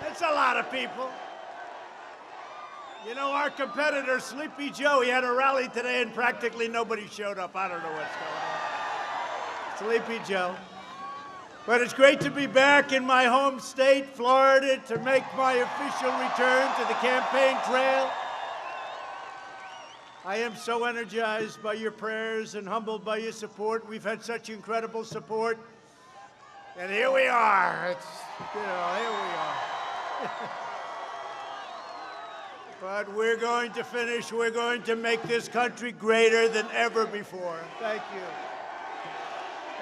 That's a lot of people. You know, our competitor, Sleepy Joe, he had a rally today and practically nobody showed up. I don't know what's going on. Sleepy Joe. But it's great to be back in my home state, Florida, to make my official return to the campaign trail. I am so energized by your prayers and humbled by your support. We've had such incredible support. And here we are. Here we are. But we're going to finish. We're going to make this country greater than ever before. Thank you.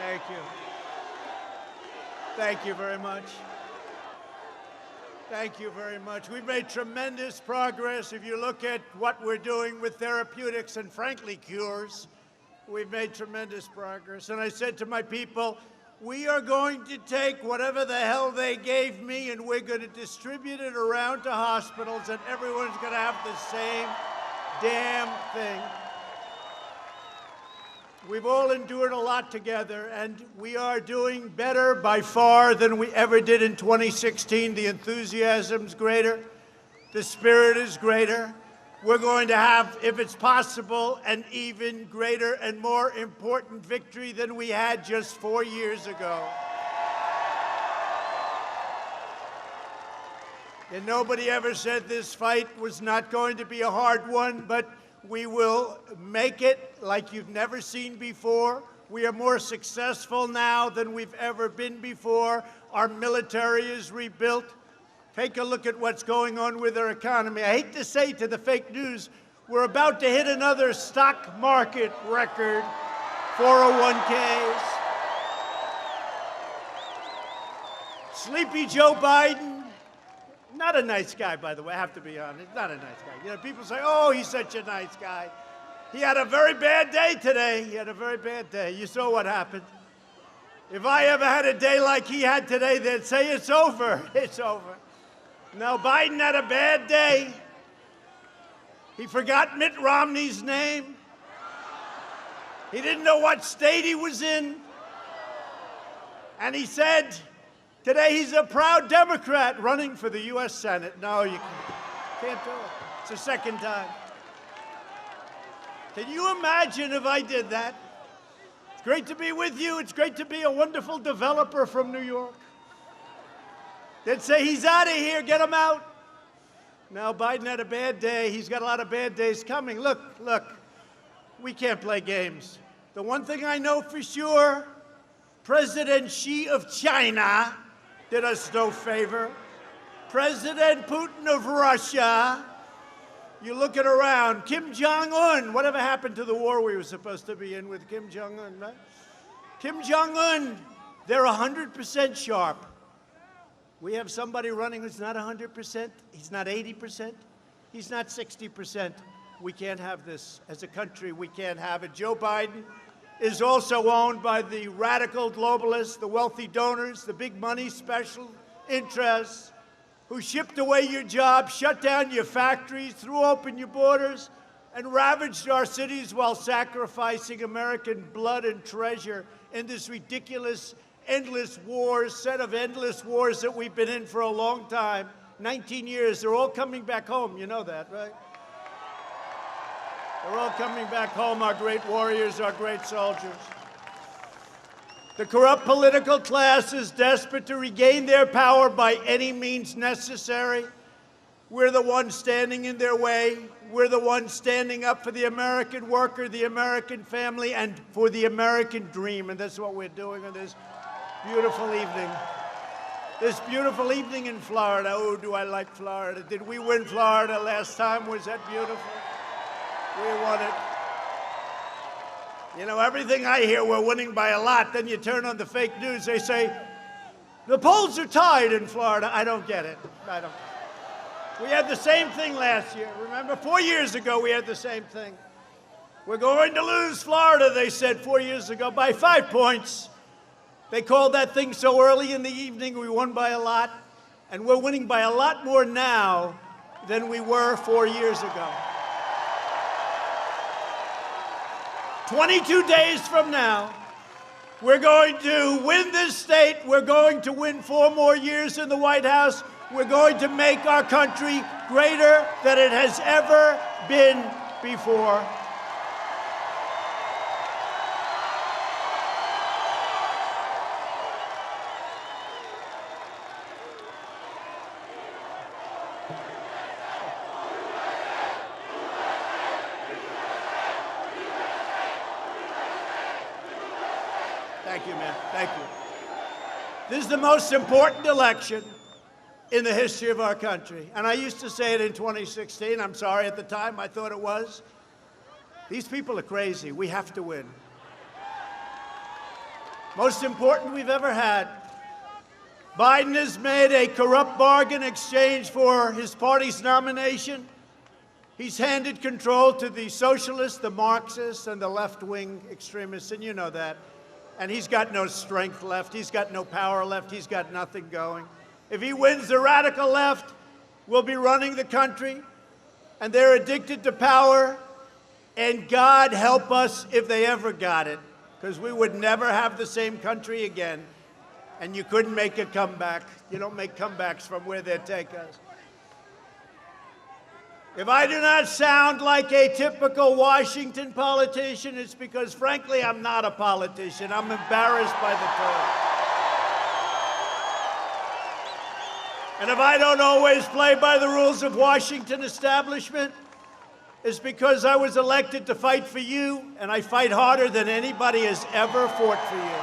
Thank you. Thank you very much. Thank you very much. We've made tremendous progress. If you look at what we're doing with therapeutics and, frankly, cures, we've made tremendous progress. And I said to my people, we are going to take whatever the hell they gave me and we're going to distribute it around to hospitals and everyone's going to have the same damn thing. We've all endured a lot together, and we are doing better by far than we ever did in 2016. The enthusiasm's greater. The spirit is greater. We're going to have, if it's possible, an even greater and more important victory than we had just 4 years ago. And nobody ever said this fight was not going to be a hard one, but we will make it like you've never seen before. We are more successful now than we've ever been before. Our military is rebuilt. Take a look at what's going on with our economy. I hate to say to the fake news, we're about to hit another stock market record, 401ks. Sleepy Joe Biden, not a nice guy, by the way, I have to be honest, not a nice guy. You know, people say, oh, he's such a nice guy. He had a very bad day today. He had a very bad day. You saw what happened. If I ever had a day like he had today, they'd say it's over. It's over. No, Biden had a bad day. He forgot Mitt Romney's name. He didn't know what state he was in. And he said today he's a proud Democrat running for the U.S. Senate. No, you can't do it. It's the second time. Can you imagine if I did that? It's great to be with you. It's great to be a wonderful developer from New York. They'd say, he's out of here, get him out. Now, Biden had a bad day. He's got a lot of bad days coming. Look, we can't play games. The one thing I know for sure, President Xi of China did us no favor. President Putin of Russia, you look it around. Kim Jong-un, whatever happened to the war we were supposed to be in with Kim Jong-un, right? Kim Jong-un, they're 100% sharp. We have somebody running who's not 100%, he's not 80%, he's not 60%. We can't have this. As a country, we can't have it. Joe Biden is also owned by the radical globalists, the wealthy donors, the big money special interests, who shipped away your jobs, shut down your factories, threw open your borders, and ravaged our cities while sacrificing American blood and treasure in this ridiculous endless wars, set of endless wars that we've been in for a long time, 19 years. They're all coming back home. You know that, right? They're all coming back home, our great warriors, our great soldiers. The corrupt political class is desperate to regain their power by any means necessary. We're the ones standing in their way. We're the ones standing up for the American worker, the American family, and for the American dream. And that's what we're doing on this beautiful evening. This beautiful evening in Florida. Oh, do I like Florida. Did we win Florida last time? Was that beautiful? We won it. You know, everything I hear, we're winning by a lot. Then you turn on the fake news, they say, the polls are tied in Florida. I don't get it. I don't. We had the same thing last year. Remember, 4 years ago, we had the same thing. We're going to lose Florida, they said 4 years ago, by 5 points. They called that thing so early in the evening, we won by a lot, and we're winning by a lot more now than we were 4 years ago. 22 days from now, we're going to win this state. We're going to win 4 more years in the White House. We're going to make our country greater than it has ever been before. Thank you, man. Thank you. This is the most important election in the history of our country. And I used to say it in 2016. I'm sorry, at the time I thought it was. These people are crazy. We have to win. Most important we've ever had. Biden has made a corrupt bargain in exchange for his party's nomination. He's handed control to the socialists, the Marxists, and the left-wing extremists, and you know that. And he's got no strength left. He's got no power left. He's got nothing going. If he wins, the radical left will be running the country, and they're addicted to power, and God help us if they ever got it, because we would never have the same country again, and you couldn't make a comeback. You don't make comebacks from where they take us. If I do not sound like a typical Washington politician, it's because, frankly, I'm not a politician. I'm embarrassed by the term. And if I don't always play by the rules of Washington establishment, it's because I was elected to fight for you, and I fight harder than anybody has ever fought for you.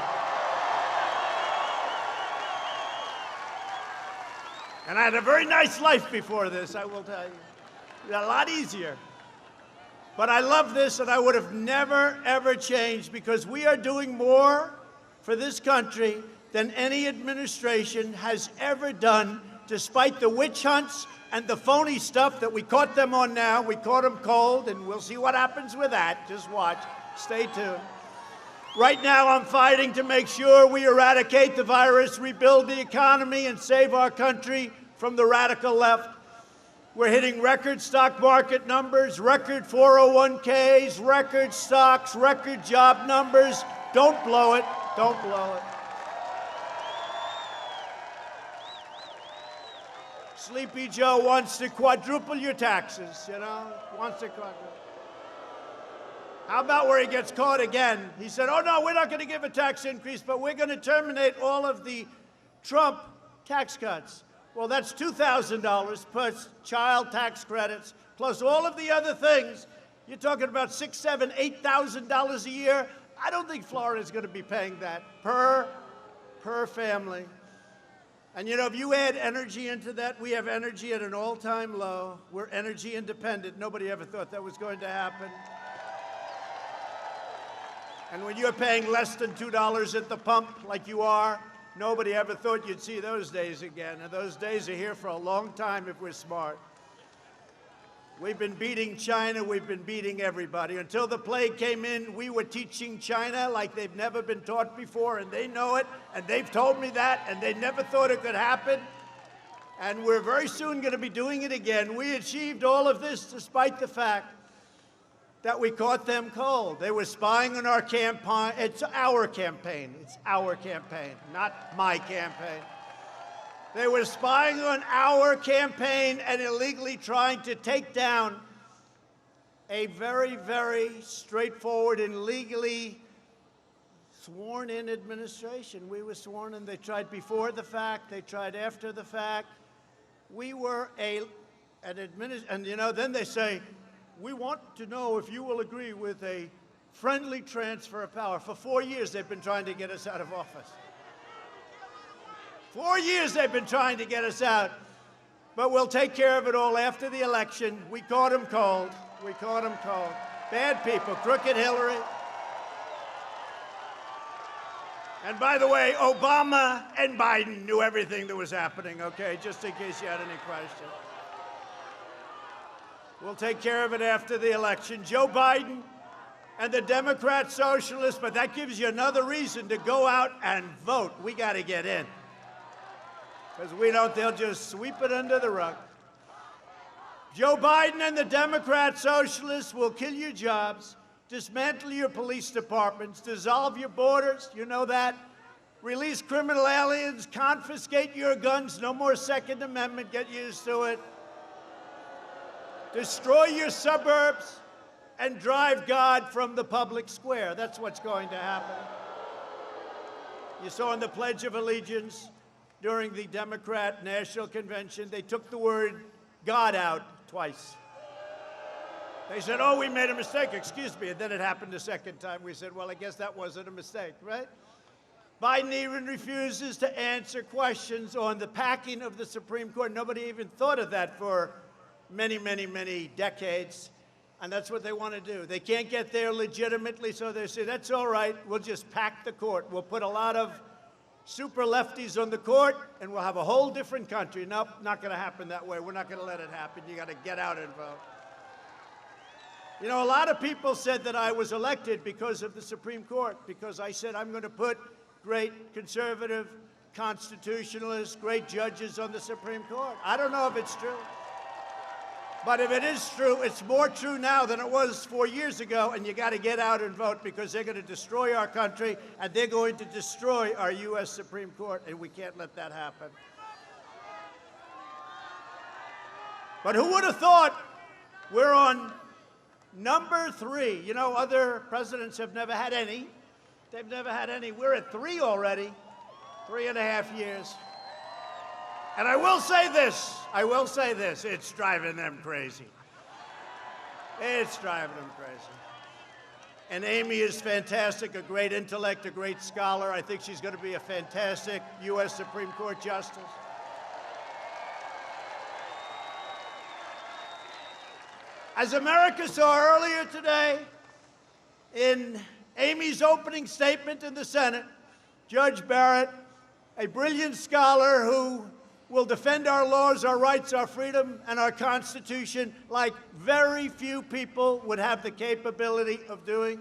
And I had a very nice life before this, I will tell you. A lot easier. But I love this, and I would have never, ever changed, because we are doing more for this country than any administration has ever done, despite the witch hunts and the phony stuff that we caught them on now. We caught them cold, and we'll see what happens with that. Just watch. Stay tuned. Right now, I'm fighting to make sure we eradicate the virus, rebuild the economy, and save our country from the radical left. We're hitting record stock market numbers, record 401ks, record stocks, record job numbers. Don't blow it. Don't blow it. Sleepy Joe wants to quadruple your taxes, wants to quadruple. How about where he gets caught again? He said, oh, no, we're not going to give a tax increase, but we're going to terminate all of the Trump tax cuts. Well, that's $2,000 plus child tax credits, plus all of the other things. You're talking about $6,000, $7,000, $8,000 a year. I don't think Florida's going to be paying that per family. And if you add energy into that, we have energy at an all-time low. We're energy independent. Nobody ever thought that was going to happen. And when you're paying less than $2 at the pump like you are, nobody ever thought you'd see those days again, and those days are here for a long time if we're smart. We've been beating China, we've been beating everybody. Until the plague came in, we were teaching China like they've never been taught before, and they know it, and they've told me that, and they never thought it could happen. And we're very soon going to be doing it again. We achieved all of this despite the fact that we caught them cold. They were spying on our campaign. It's our campaign. It's our campaign, not my campaign. They were spying on our campaign and illegally trying to take down a very, very straightforward and legally sworn-in administration. We were sworn in. They tried before the fact. They tried after the fact. We were an administration, and then they say, we want to know if you will agree with a friendly transfer of power. For 4 years, they've been trying to get us out of office. 4 years they've been trying to get us out. But we'll take care of it all after the election. We caught them cold. We caught them cold. Bad people, crooked Hillary. And by the way, Obama and Biden knew everything that was happening, okay? Just in case you had any questions. We'll take care of it after the election. Joe Biden and the Democrat socialists, but that gives you another reason to go out and vote. We got to get in. Because we don't, they'll just sweep it under the rug. Joe Biden and the Democrat socialists will kill your jobs, dismantle your police departments, dissolve your borders, you know that, release criminal aliens, confiscate your guns, no more Second Amendment, get used to it. Destroy your suburbs and drive God from the public square. That's what's going to happen. You saw in the Pledge of Allegiance during the Democrat National Convention, they took the word God out twice. They said, oh, we made a mistake, excuse me, and then it happened a second time. We said, well, I guess that wasn't a mistake, right? Biden even refuses to answer questions on the packing of the Supreme Court. Nobody even thought of that for many, many, many decades, and that's what they want to do. They can't get there legitimately, so they say, that's all right, we'll just pack the court. We'll put a lot of super lefties on the court, and we'll have a whole different country. Nope, not going to happen that way. We're not going to let it happen. You got to get out and vote. You know, a lot of people said that I was elected because of the Supreme Court, because I said I'm going to put great conservative, constitutionalists, great judges on the Supreme Court. I don't know if it's true. But if it is true, it's more true now than it was 4 years ago, and you got to get out and vote because they're going to destroy our country, and they're going to destroy our U.S. Supreme Court, and we can't let that happen. But who would have thought we're on number 3? You know, other presidents have never had any. They've never had any. We're at 3 already, 3.5 years. And I will say this, it's driving them crazy. It's driving them crazy. And Amy is fantastic, a great intellect, a great scholar. I think she's going to be a fantastic U.S. Supreme Court justice. As America saw earlier today, in Amy's opening statement in the Senate, Judge Barrett, a brilliant scholar who will defend our laws, our rights, our freedom, and our Constitution like very few people would have the capability of doing.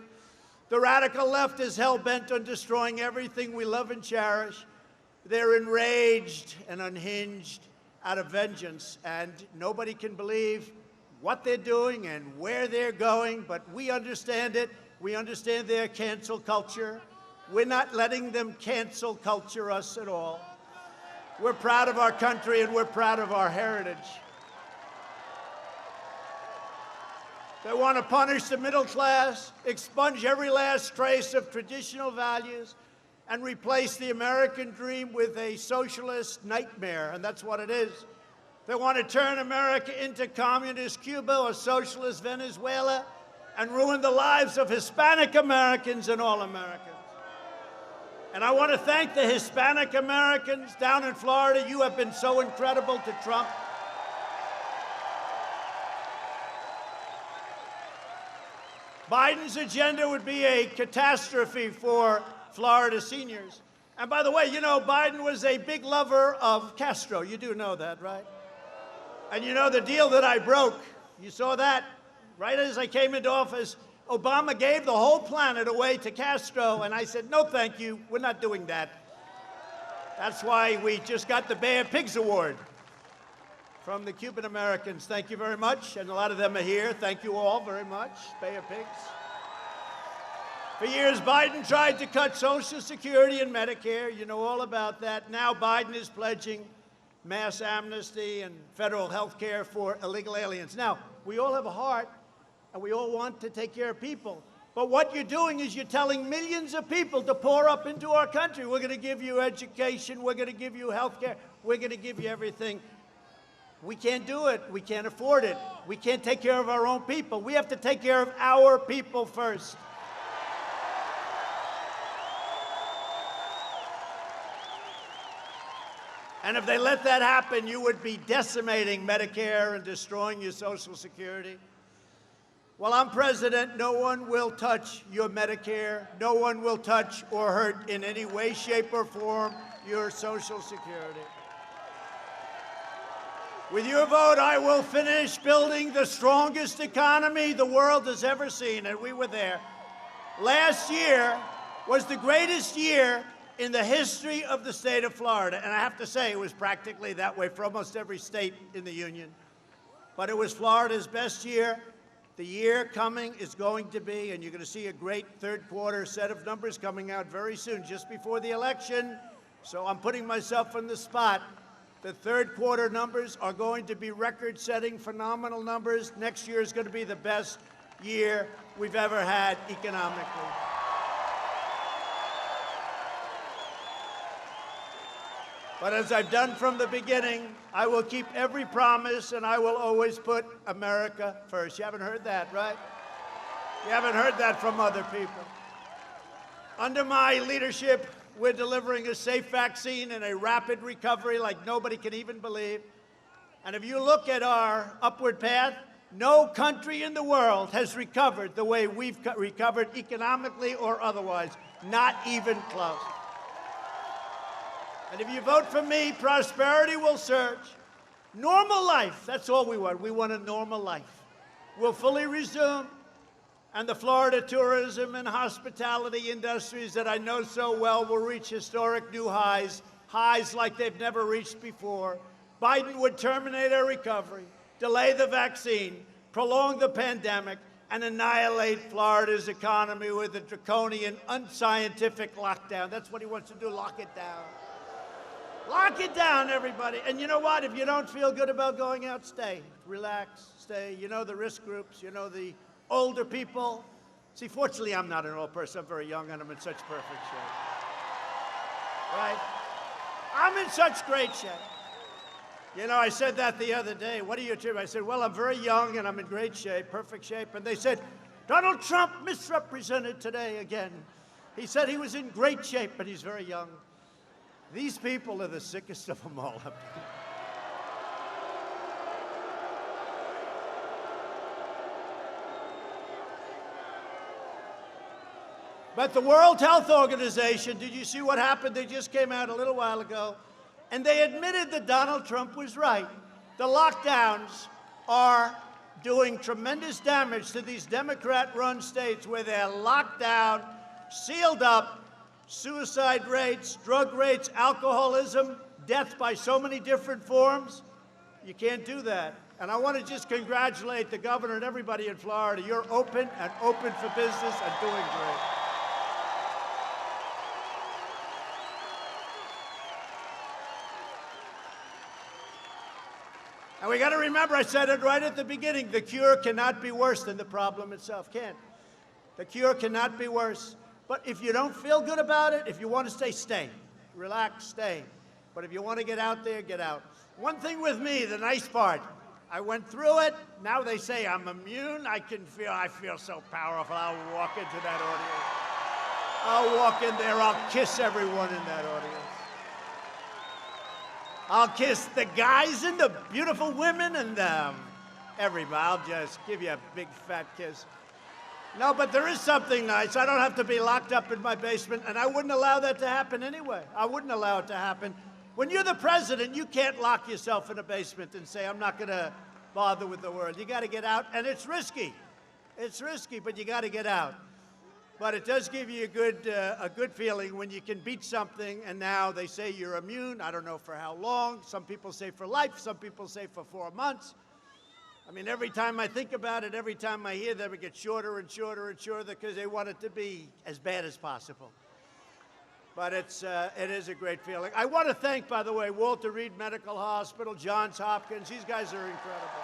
The radical left is hell-bent on destroying everything we love and cherish. They're enraged and unhinged out of vengeance, and nobody can believe what they're doing and where they're going, but we understand it. We understand their cancel culture. We're not letting them cancel culture us at all. We're proud of our country and we're proud of our heritage. They want to punish the middle class, expunge every last trace of traditional values, and replace the American dream with a socialist nightmare, and that's what it is. They want to turn America into communist Cuba or socialist Venezuela and ruin the lives of Hispanic Americans and all Americans. And I want to thank the Hispanic Americans down in Florida. You have been so incredible to Trump. Biden's agenda would be a catastrophe for Florida seniors. And by the way, you know, Biden was a big lover of Castro. You do know that, right? And you know the deal that I broke. You saw that right as I came into office. Obama gave the whole planet away to Castro, and I said, no, thank you, we're not doing that. That's why we just got the Bay of Pigs Award from the Cuban Americans. Thank you very much, and a lot of them are here. Thank you all very much, Bay of Pigs. For years, Biden tried to cut Social Security and Medicare. You know all about that. Now Biden is pledging mass amnesty and federal health care for illegal aliens. Now, we all have a heart, and we all want to take care of people. But what you're doing is you're telling millions of people to pour up into our country. We're going to give you education. We're going to give you health care. We're going to give you everything. We can't do it. We can't afford it. We can't take care of our own people. We have to take care of our people first. And if they let that happen, you would be decimating Medicare and destroying your Social Security. While I'm president, no one will touch your Medicare. No one will touch or hurt in any way, shape, or form your Social Security. With your vote, I will finish building the strongest economy the world has ever seen, and we were there. Last year was the greatest year in the history of the state of Florida, and I have to say it was practically that way for almost every state in the union. But it was Florida's best year, The year coming is going to be, and you're going to see a great third quarter set of numbers coming out very soon, just before the election. So I'm putting myself on the spot. The third quarter numbers are going to be record-setting, phenomenal numbers. Next year is going to be the best year we've ever had economically. But as I've done from the beginning, I will keep every promise, and I will always put America first. You haven't heard that, right? You haven't heard that from other people. Under my leadership, we're delivering a safe vaccine and a rapid recovery like nobody can even believe. And if you look at our upward path, no country in the world has recovered the way we've recovered economically or otherwise, not even close. And if you vote for me, prosperity will surge. Normal life, that's all we want. We want a normal life. We'll fully resume. And the Florida tourism and hospitality industries that I know so well will reach historic new highs, highs like they've never reached before. Biden would terminate our recovery, delay the vaccine, prolong the pandemic, and annihilate Florida's economy with a draconian, unscientific lockdown. That's what he wants to do, lock it down. Lock it down, everybody. And you know what? If you don't feel good about going out, stay. Relax, stay. You know the risk groups. You know the older people. See, fortunately, I'm not an old person. I'm very young, and I'm in such perfect shape. Right? I'm in such great shape. You know, I said that the other day. What do you attribute? I said, well, I'm very young, and I'm in great shape, perfect shape. And they said, Donald Trump misrepresented today again. He said he was in great shape, but he's very young. These people are the sickest of them all. But the World Health Organization, did you see what happened? They just came out a little while ago, and they admitted that Donald Trump was right. The lockdowns are doing tremendous damage to these Democrat-run states where they're locked down, sealed up. Suicide rates, drug rates, alcoholism, death by so many different forms. You can't do that. And I want to just congratulate the governor and everybody in Florida. You're open and open for business and doing great. And we got to remember, I said it right at the beginning, the cure cannot be worse than the problem itself. Can't. The cure cannot be worse. But if you don't feel good about it, if you want to stay, stay. Relax, stay. But if you want to get out there, get out. One thing with me, the nice part, I went through it. Now they say I'm immune. I feel so powerful. I'll walk into that audience. I'll walk in there. I'll kiss everyone in that audience. I'll kiss the guys and the beautiful women and everybody. I'll just give you a big fat kiss. No, but there is something nice. I don't have to be locked up in my basement, and I wouldn't allow that to happen anyway. I wouldn't allow it to happen. When you're the president, you can't lock yourself in a basement and say, I'm not going to bother with the world. You got to get out, and it's risky. It's risky, but you got to get out. But it does give you a good feeling when you can beat something, and now they say you're immune. I don't know for how long. Some people say for life. Some people say for 4 months. I mean, every time I think about it, every time I hear them, it gets shorter and shorter and shorter because they want it to be as bad as possible. But it is a great feeling. I want to thank, by the way, Walter Reed Medical Hospital, Johns Hopkins. These guys are incredible.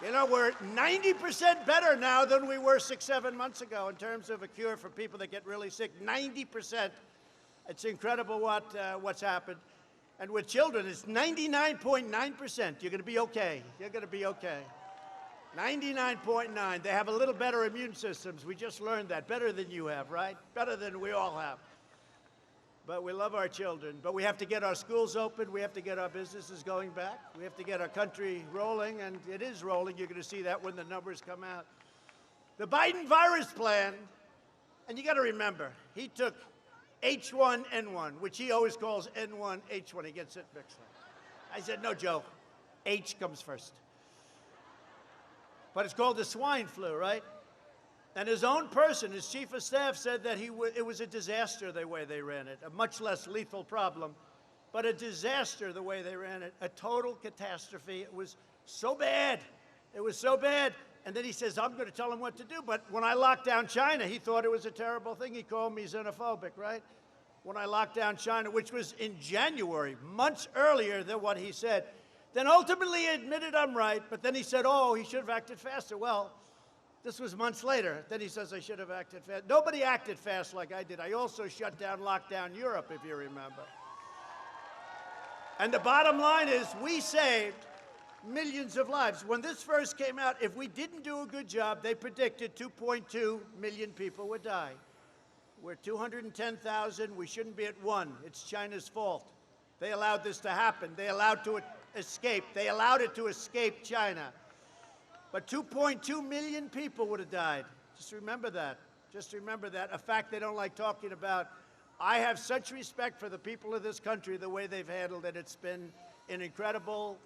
You know, we're 90% better now than we were 6-7 months ago in terms of a cure for people that get really sick. 90%. It's incredible what's happened. And with children, it's 99.9%. You're going to be okay. You're going to be okay. 99.9. They have a little better immune systems. We just learned that. Better than you have, right? Better than we all have. But we love our children. But we have to get our schools open. We have to get our businesses going back. We have to get our country rolling, and it is rolling. You're going to see that when the numbers come out. The Biden virus plan, and you got to remember, he took H1N1, which he always calls N1H1. He gets it mixed up. I said, no, Joe. H comes first. But it's called the swine flu, right? And his own person, his chief of staff, said that it was a disaster the way they ran it, a much less lethal problem, but a disaster the way they ran it, a total catastrophe. It was So bad. It was so bad. And then he says, I'm going to tell him what to do. But when I locked down China, he thought it was a terrible thing. He called me xenophobic, right? When I locked down China, which was in January, months earlier than what he said. Then ultimately he admitted I'm right, but then he said, oh, he should have acted faster. Well, this was months later. Then he says I should have acted fast. Nobody acted fast like I did. I also shut down, locked down Europe, if you remember. And the bottom line is we saved millions of lives. When this first came out, if we didn't do a good job, they predicted 2.2 million people would die. We're 210,000. We shouldn't be at 1. It's China's fault. They allowed this to happen. They allowed to escape. They allowed it to escape China. But 2.2 million people would have died. Just remember that. Just remember that. A fact they don't like talking about. I have such respect for the people of this country, the way they've handled it. It's been an incredible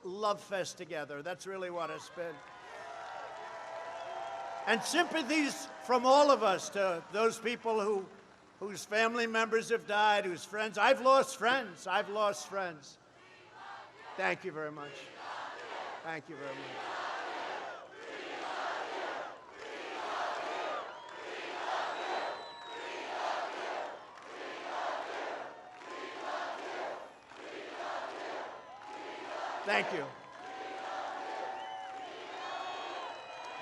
love fest together. That's really what it's been. And sympathies from all of us to those people whose family members have died, whose friends. I've lost friends. I've lost friends. Thank you very much. Thank you very much. Thank you.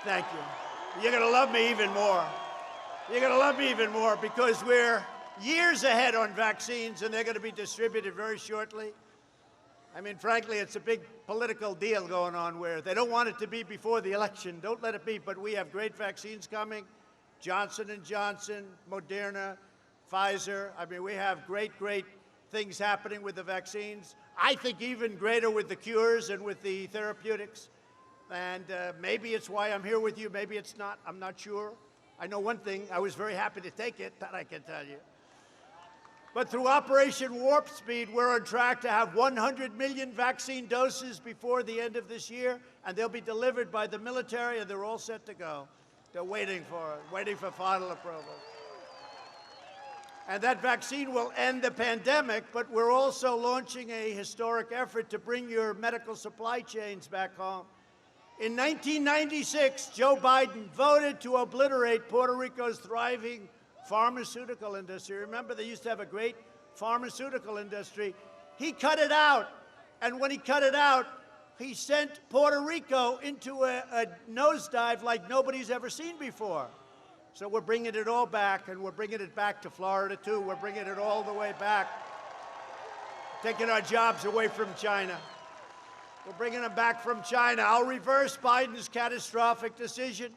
Thank you. You're going to love me even more. You're going to love me even more because we're years ahead on vaccines and they're going to be distributed very shortly. I mean, frankly, it's a big political deal going on where they don't want it to be before the election. Don't let it be, but we have great vaccines coming. Johnson & Johnson, Moderna, Pfizer. I mean, we have great things happening with the vaccines. I think even greater with the cures and with the therapeutics. And maybe it's why I'm here with you. Maybe it's not. I'm not sure. I know one thing. I was very happy to take it, that I can tell you. But through Operation Warp Speed, we're on track to have 100 million vaccine doses before the end of this year, and they'll be delivered by the military, and they're all set to go. They're waiting for final approval. And that vaccine will end the pandemic, but we're also launching a historic effort to bring your medical supply chains back home. In 1996, Joe Biden voted to obliterate Puerto Rico's thriving pharmaceutical industry. Remember, they used to have a great pharmaceutical industry. He cut it out. And when he cut it out, he sent Puerto Rico into a nosedive like nobody's ever seen before. So we're bringing it all back, and we're bringing it back to Florida, too. We're bringing it all the way back, taking our jobs away from China. We're bringing them back from China. I'll reverse Biden's catastrophic decision.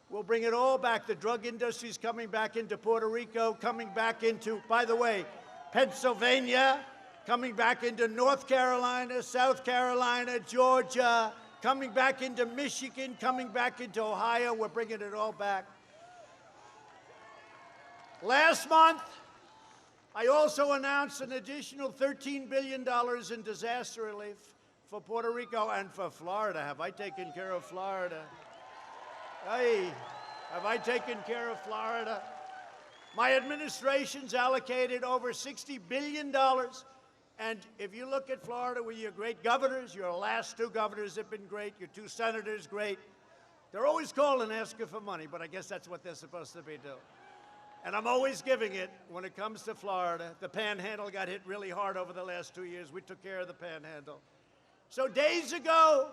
We'll bring it all back. The drug industry's coming back into Puerto Rico, coming back into, by the way, Pennsylvania, coming back into North Carolina, South Carolina, Georgia, coming back into Michigan, coming back into Ohio. We're bringing it all back. Last month, I also announced an additional $13 billion in disaster relief for Puerto Rico and for Florida. Have I taken care of Florida? Hey, have I taken care of Florida? My administration's allocated over $60 billion. And if you look at Florida with your great governors, your last two governors have been great, your two senators, great. They're always calling asking for money, but I guess that's what they're supposed to be doing. And I'm always giving it when it comes to Florida. The Panhandle got hit really hard over the last 2 years. We took care of the Panhandle. So days ago,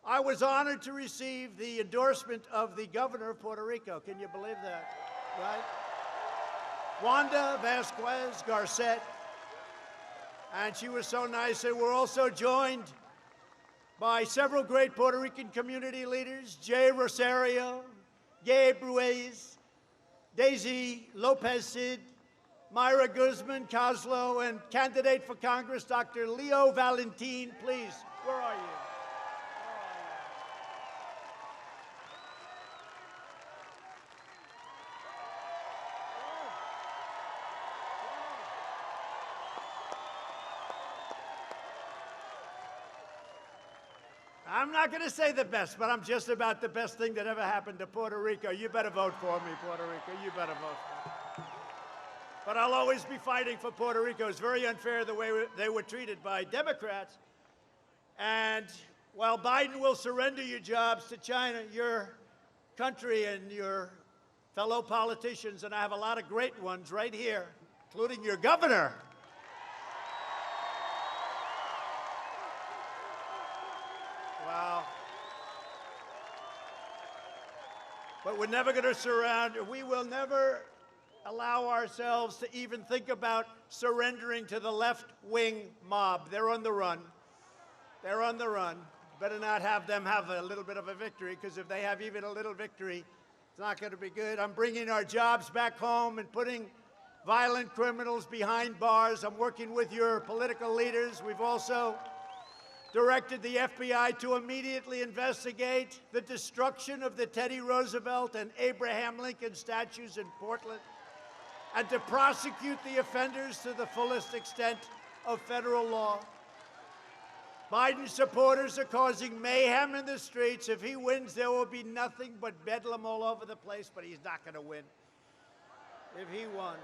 I was honored to receive the endorsement of the governor of Puerto Rico. Can you believe that, right? Wanda Vasquez Garcet. And she was so nice. And we're also joined by several great Puerto Rican community leaders, Jay Rosario, Gabe Ruiz, Daisy Lopez Cid, Myra Guzman Coslo, and candidate for Congress, Dr. Leo Valentin. Please, where are you? I'm not going to say the best, but I'm just about the best thing that ever happened to Puerto Rico. You better vote for me, Puerto Rico. You better vote for me. But I'll always be fighting for Puerto Rico. It's very unfair the way they were treated by Democrats. And while Biden will surrender your jobs to China, your country and your fellow politicians, and I have a lot of great ones right here, including your governor. Wow. But we're never going to surround, we will never allow ourselves to even think about surrendering to the left-wing mob. They're on the run. They're on the run. Better not have them have a little bit of a victory, because if they have even a little victory, it's not going to be good. I'm bringing our jobs back home and putting violent criminals behind bars. I'm working with your political leaders. We've also directed the FBI to immediately investigate the destruction of the Teddy Roosevelt and Abraham Lincoln statues in Portland, and to prosecute the offenders to the fullest extent of federal law. Biden supporters are causing mayhem in the streets. If he wins, there will be nothing but bedlam all over the place, but he's not going to win. If he won.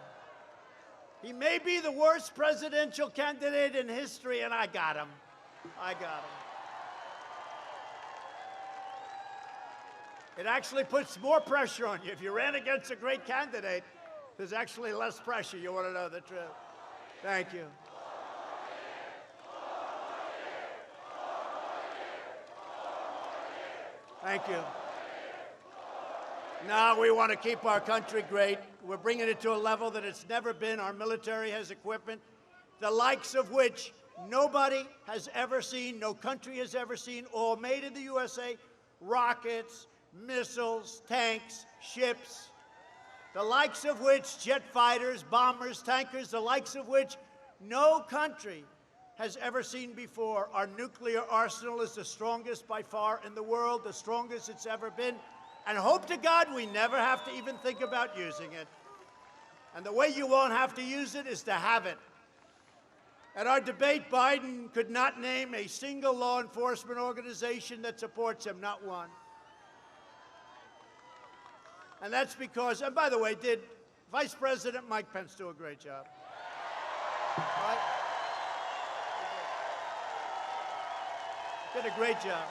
He may be the worst presidential candidate in history, and I got him. I got him. It actually puts more pressure on you. If you ran against a great candidate, there's actually less pressure. You want to know the truth. Thank you. Thank you. Now we want to keep our country great. We're bringing it to a level that it's never been. Our military has equipment, the likes of which nobody has ever seen, no country has ever seen, all made in the USA, rockets, missiles, tanks, ships, the likes of which jet fighters, bombers, tankers, the likes of which no country has ever seen before. Our nuclear arsenal is the strongest by far in the world, the strongest it's ever been. And hope to God we never have to even think about using it. And the way you won't have to use it is to have it. At our debate, Biden could not name a single law enforcement organization that supports him, not one. And that's because, and by the way, did Vice President Mike Pence do a great job? Right? Did a great job.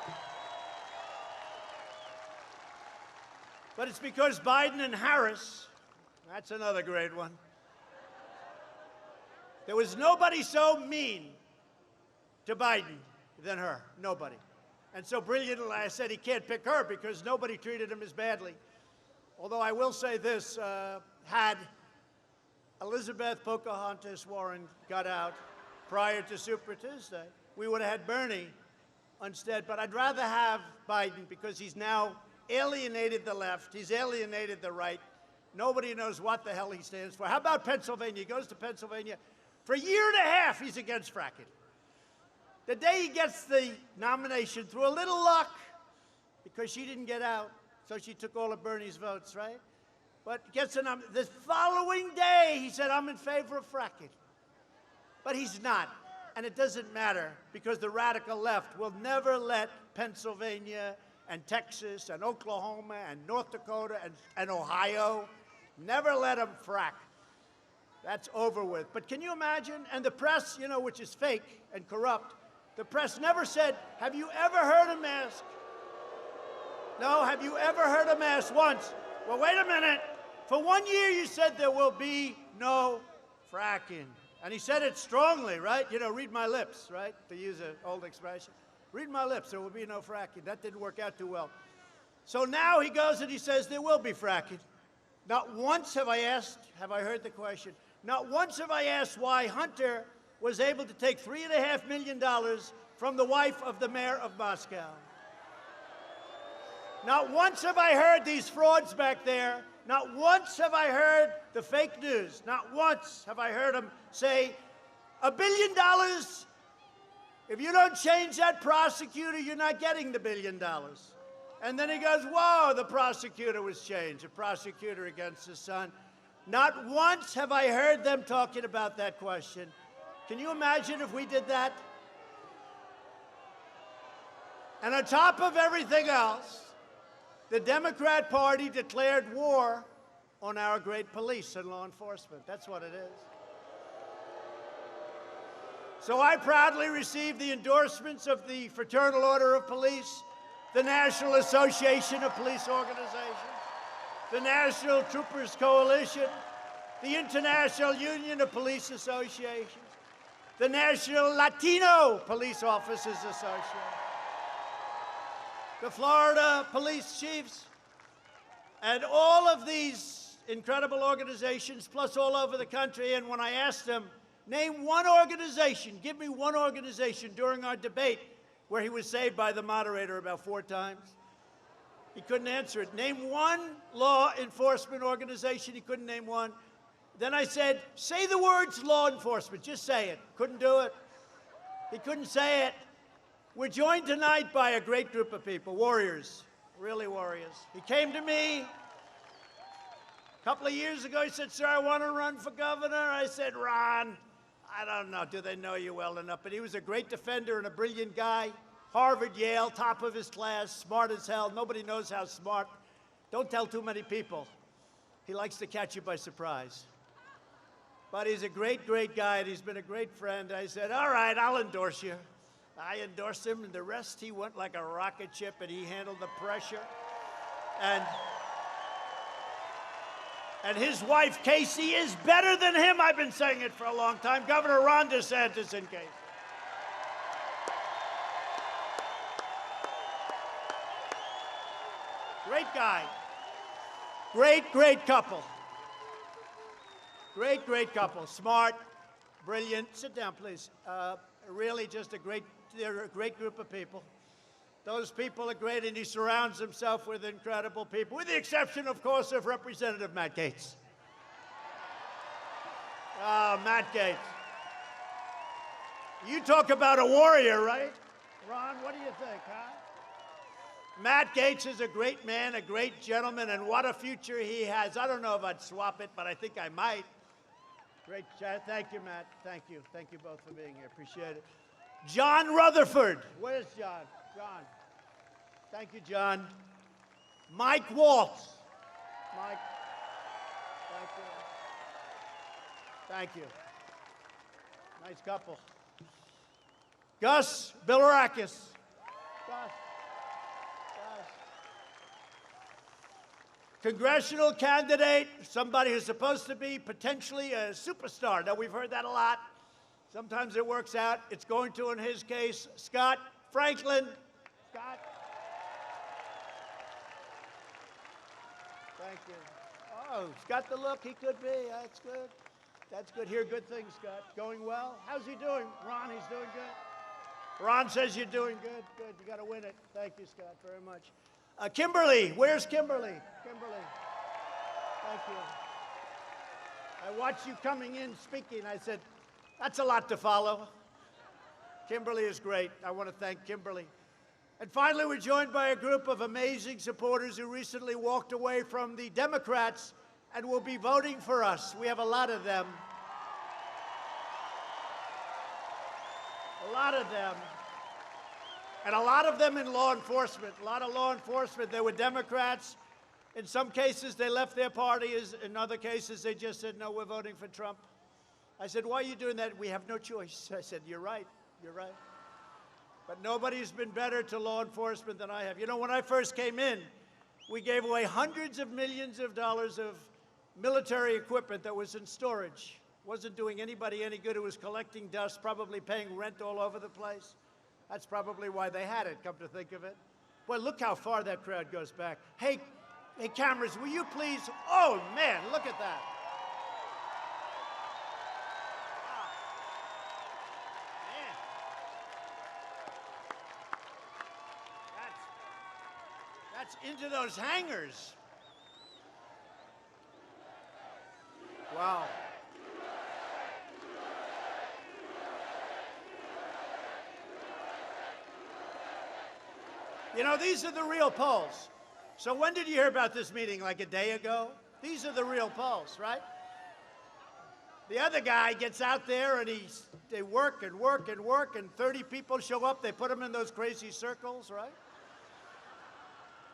But it's because Biden and Harris, that's another great one. There was nobody so mean to Biden than her, nobody. And so brilliantly, I said he can't pick her because nobody treated him as badly. Although I will say this, had Elizabeth Pocahontas Warren got out prior to Super Tuesday, we would have had Bernie instead. But I'd rather have Biden because he's now alienated the left. He's alienated the right. Nobody knows what the hell he stands for. How about Pennsylvania? He goes to Pennsylvania. For a year and a half, he's against fracking. The day he gets the nomination, through a little luck, because she didn't get out, so she took all of Bernie's votes, right? But gets a nomination. The following day, he said, I'm in favor of fracking. But he's not. And it doesn't matter, because the radical left will never let Pennsylvania and Texas and Oklahoma and North Dakota and Ohio, never let them frack. That's over with. But can you imagine? And the press, you know, which is fake and corrupt, the press never said, have you ever heard him ask? No, have you ever heard him ask once? Well, wait a minute. For 1 year, you said there will be no fracking. And he said it strongly, right? You know, read my lips, right? To use an old expression. Read my lips, there will be no fracking. That didn't work out too well. So now he goes and he says there will be fracking. Not once have I heard the question. Not once have I asked why Hunter was able to take $3.5 million from the wife of the mayor of Moscow. Not once have I heard these frauds back there. Not once have I heard the fake news. Not once have I heard him say, $1 billion, if you don't change that prosecutor, you're not getting the $1 billion. And then he goes, whoa, the prosecutor was changed, a prosecutor against his son. Not once have I heard them talking about that question. Can you imagine if we did that? And on top of everything else, the Democrat Party declared war on our great police and law enforcement. That's what it is. So I proudly received the endorsements of the Fraternal Order of Police, the National Association of Police Organizations, the National Troopers Coalition, the International Union of Police Associations, the National Latino Police Officers Association, the Florida Police Chiefs, and all of these incredible organizations, plus all over the country. And when I asked them, name one organization, give me one organization during our debate, where he was saved by the moderator about 4 times, he couldn't answer it. Name one law enforcement organization, he couldn't name one. Then I said, say the words law enforcement, just say it. Couldn't do it. He couldn't say it. We're joined tonight by a great group of people, warriors, really warriors. He came to me a couple of years ago. He said, sir, I want to run for governor. I said, Ron, I don't know, do they know you well enough? But he was a great defender and a brilliant guy. Harvard, Yale, top of his class, smart as hell. Nobody knows how smart. Don't tell too many people. He likes to catch you by surprise. But he's a great, great guy, and he's been a great friend. I said, all right, I'll endorse you. I endorsed him, and the rest, he went like a rocket ship, and he handled the pressure. And his wife, Casey, is better than him. I've been saying it for a long time. Governor Ron DeSantis in Casey. Great guy. Great, great couple. Great, great couple. Smart, brilliant. Sit down, please. Really just they're a great group of people. Those people are great, and he surrounds himself with incredible people, with the exception, of course, of Representative Matt Gaetz. Matt Gaetz. You talk about a warrior, right? Ron, what do you think, huh? Matt Gaetz is a great man, a great gentleman, and what a future he has. I don't know if I'd swap it, but I think I might. Great chat. Thank you, Matt. Thank you. Thank you both for being here. Appreciate it. John Rutherford. Where's John? John. Thank you, John. Mike Waltz. Mike. Thank you. Thank you. Nice couple. Gus Bilirakis. Gus. Congressional candidate, somebody who's supposed to be potentially a superstar. Now, we've heard that a lot. Sometimes it works out. It's going to, in his case, Scott Franklin. Scott. Thank you. Oh, he's got the look he could be. That's good. That's good. Hear good things, Scott. Going well. How's he doing? Ron, he's doing good. Ron says you're doing good. Good. You got to win it. Thank you, Scott, very much. Kimberly. Where's Kimberly? Kimberly. Thank you. I watched you coming in speaking. I said, that's a lot to follow. Kimberly is great. I want to thank Kimberly. And finally, we're joined by a group of amazing supporters who recently walked away from the Democrats and will be voting for us. We have a lot of them. A lot of them. And a lot of them in law enforcement. A lot of law enforcement. They were Democrats. In some cases, they left their parties. In other cases, they just said, no, we're voting for Trump. I said, why are you doing that? We have no choice. I said, you're right. You're right. But nobody's been better to law enforcement than I have. You know, when I first came in, we gave away hundreds of millions of dollars of military equipment that was in storage. Wasn't doing anybody any good. It was collecting dust, probably paying rent all over the place. That's probably why they had it, come to think of it. Well, look how far that crowd goes back. Hey, cameras, will you please? Oh, man, look at that. That's into those hangars. Wow. You know, these are the real polls. So when did you hear about this meeting? Like a day ago? These are the real polls, right? The other guy gets out there and they work and work and work, and 30 people show up. They put them in those crazy circles, right?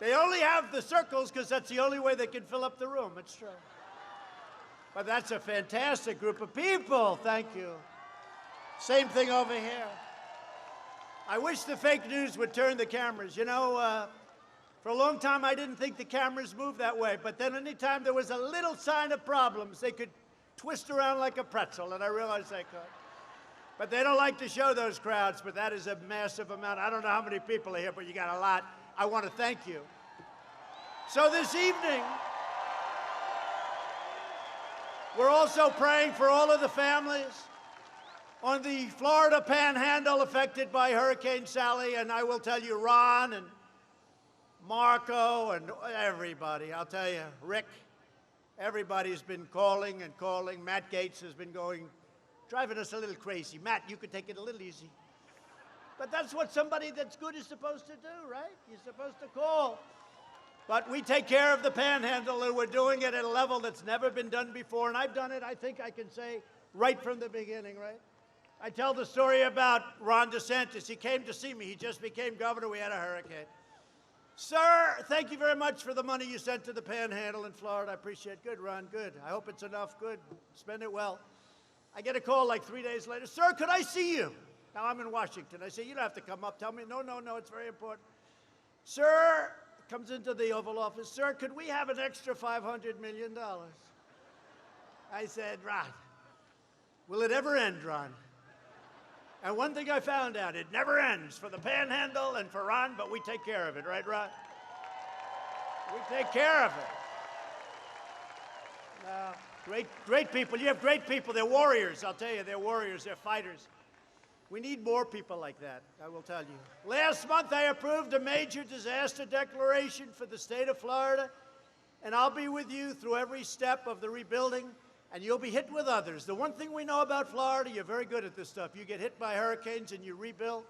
They only have the circles because that's the only way they can fill up the room. It's true. But that's a fantastic group of people. Thank you. Same thing over here. I wish the fake news would turn the cameras. You know, for a long time, I didn't think the cameras moved that way. But then anytime there was a little sign of problems, they could twist around like a pretzel, and I realized they could. But they don't like to show those crowds, but that is a massive amount. I don't know how many people are here, but you got a lot. I want to thank you. So this evening, we're also praying for all of the families on the Florida Panhandle affected by Hurricane Sally, and I will tell you, Ron and Marco and everybody, I'll tell you, Rick, everybody's been calling and calling. Matt Gaetz has been driving us a little crazy. Matt, you could take it a little easy. But that's what somebody that's good is supposed to do, right? You're supposed to call. But we take care of the Panhandle, and we're doing it at a level that's never been done before. And I've done it, I think I can say, right from the beginning, right? I tell the story about Ron DeSantis. He came to see me. He just became governor. We had a hurricane. Sir, thank you very much for the money you sent to the Panhandle in Florida. I appreciate it. Good, Ron, good. I hope it's enough. Good. Spend it well. I get a call like 3 days later. Sir, could I see you? Now, I'm in Washington. I say, you don't have to come up. Tell me, no, it's very important. Sir, comes into the Oval Office. Sir, could we have an extra $500 million? I said, Ron, will it ever end, Ron? And one thing I found out, it never ends for the Panhandle and for Ron, but we take care of it, right, Ron? We take care of it. Great people. You have great people. They're warriors, I'll tell you. They're warriors. They're fighters. We need more people like that, I will tell you. Last month, I approved a major disaster declaration for the state of Florida, and I'll be with you through every step of the rebuilding, and you'll be hit with others. The one thing we know about Florida, you're very good at this stuff. You get hit by hurricanes, and you rebuild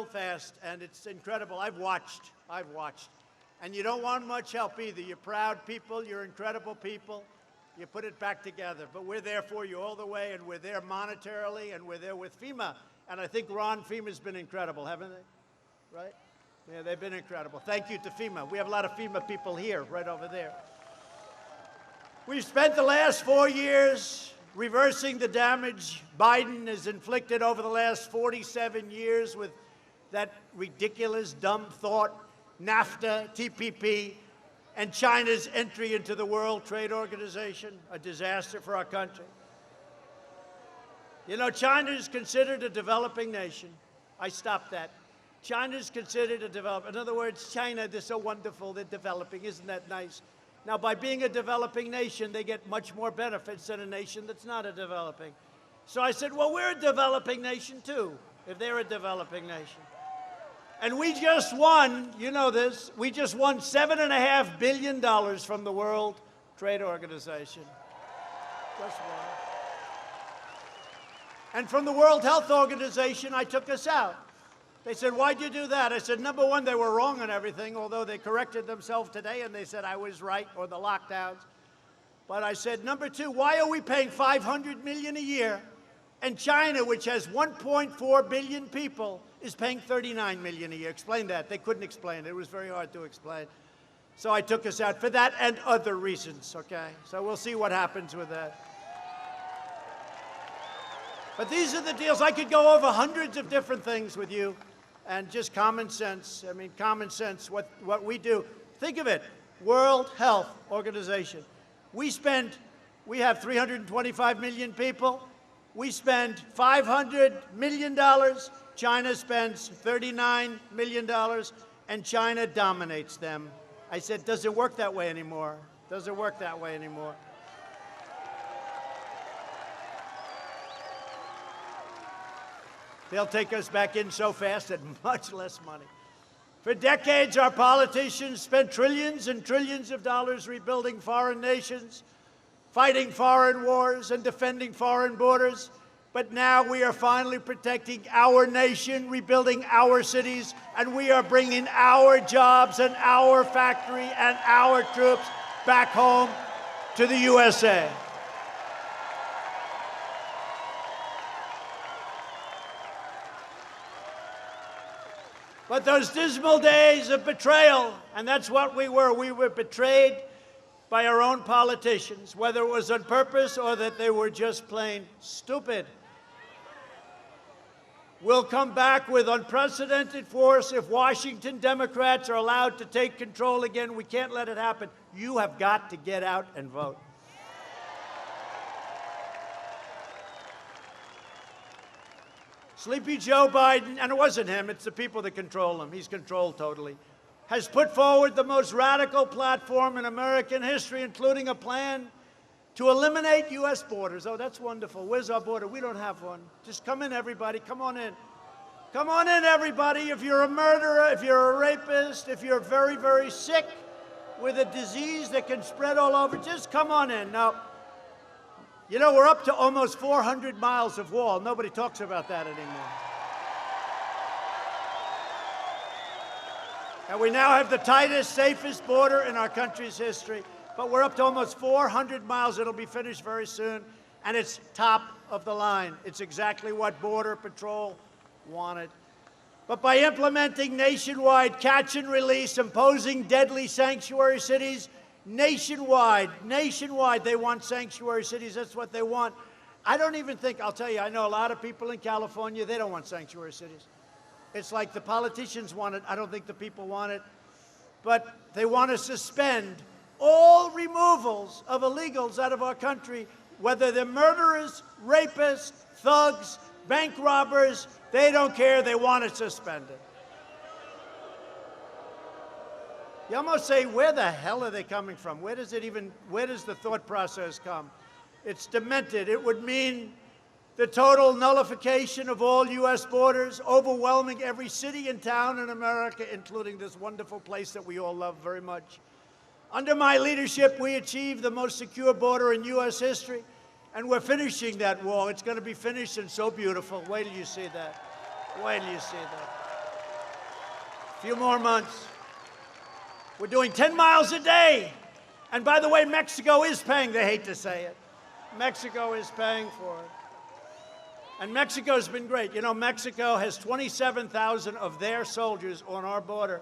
fast, and it's incredible. I've watched. And you don't want much help either. You're proud people. You're incredible people. You put it back together. But we're there for you all the way, and we're there monetarily, and we're there with FEMA. And I think, Ron, FEMA's been incredible, haven't they? Right? Yeah, they've been incredible. Thank you to FEMA. We have a lot of FEMA people here, right over there. We've spent the last 4 years reversing the damage Biden has inflicted over the last 47 years with that ridiculous, dumb thought, NAFTA, TPP, and China's entry into the World Trade Organization, a disaster for our country. You know, China is considered a developing nation. I stopped that. China is considered a developing. In other words, China, they're so wonderful, they're developing. Isn't that nice? Now, by being a developing nation, they get much more benefits than a nation that's not a developing. So I said, well, we're a developing nation, too, if they're a developing nation. And we just won, you know this, we just won $7.5 billion from the World Trade Organization. Just won. And from the World Health Organization, I took us out. They said, why'd you do that? I said, number one, they were wrong on everything, although they corrected themselves today and they said I was right, or the lockdowns. But I said, number two, why are we paying $500 million a year? And China, which has 1.4 billion people, is paying $39 million a year. Explain that. They couldn't explain it. It was very hard to explain. So I took us out for that and other reasons, okay? So we'll see what happens with that. But these are the deals. I could go over hundreds of different things with you, and just common sense. I mean, common sense, what we do. Think of it, World Health Organization. We have 325 million people. We spend $500 million. China spends $39 million, and China dominates them. I said, does it work that way anymore? Does it work that way anymore? They'll take us back in so fast at much less money. For decades, our politicians spent trillions and trillions of dollars rebuilding foreign nations, fighting foreign wars, and defending foreign borders. But now we are finally protecting our nation, rebuilding our cities, and we are bringing our jobs and our factory and our troops back home to the USA. But those dismal days of betrayal, and that's what we were betrayed by our own politicians, whether it was on purpose or that they were just plain stupid. We'll come back with unprecedented force if Washington Democrats are allowed to take control again. We can't let it happen. You have got to get out and vote. Sleepy Joe Biden, and it wasn't him, it's the people that control him. He's controlled totally. Has put forward the most radical platform in American history, including a plan to eliminate U.S. borders. Oh, that's wonderful. Where's our border? We don't have one. Just come in, everybody. Come on in. Come on in, everybody. If you're a murderer, if you're a rapist, if you're very, very sick with a disease that can spread all over, just come on in. Now, you know, we're up to almost 400 miles of wall. Nobody talks about that anymore. And we now have the tightest, safest border in our country's history. But we're up to almost 400 miles. It'll be finished very soon. And it's top of the line. It's exactly what Border Patrol wanted. But by implementing nationwide catch and release, imposing deadly sanctuary cities, nationwide, they want sanctuary cities. That's what they want. I don't even think, I'll tell you, I know a lot of people in California, they don't want sanctuary cities. It's like the politicians want it. I don't think the people want it. But they want to suspend all removals of illegals out of our country, whether they're murderers, rapists, thugs, bank robbers, they don't care. They want it suspended. You almost say, where the hell are they coming from? Where does the thought process come? It's demented. It would mean the total nullification of all U.S. borders, overwhelming every city and town in America, including this wonderful place that we all love very much. Under my leadership, we achieved the most secure border in U.S. history, and we're finishing that wall. It's going to be finished and so beautiful. Wait till you see that. Wait till you see that. A few more months. We're doing 10 miles a day. And by the way, Mexico is paying. They hate to say it. Mexico is paying for it. And Mexico's been great. You know, Mexico has 27,000 of their soldiers on our border.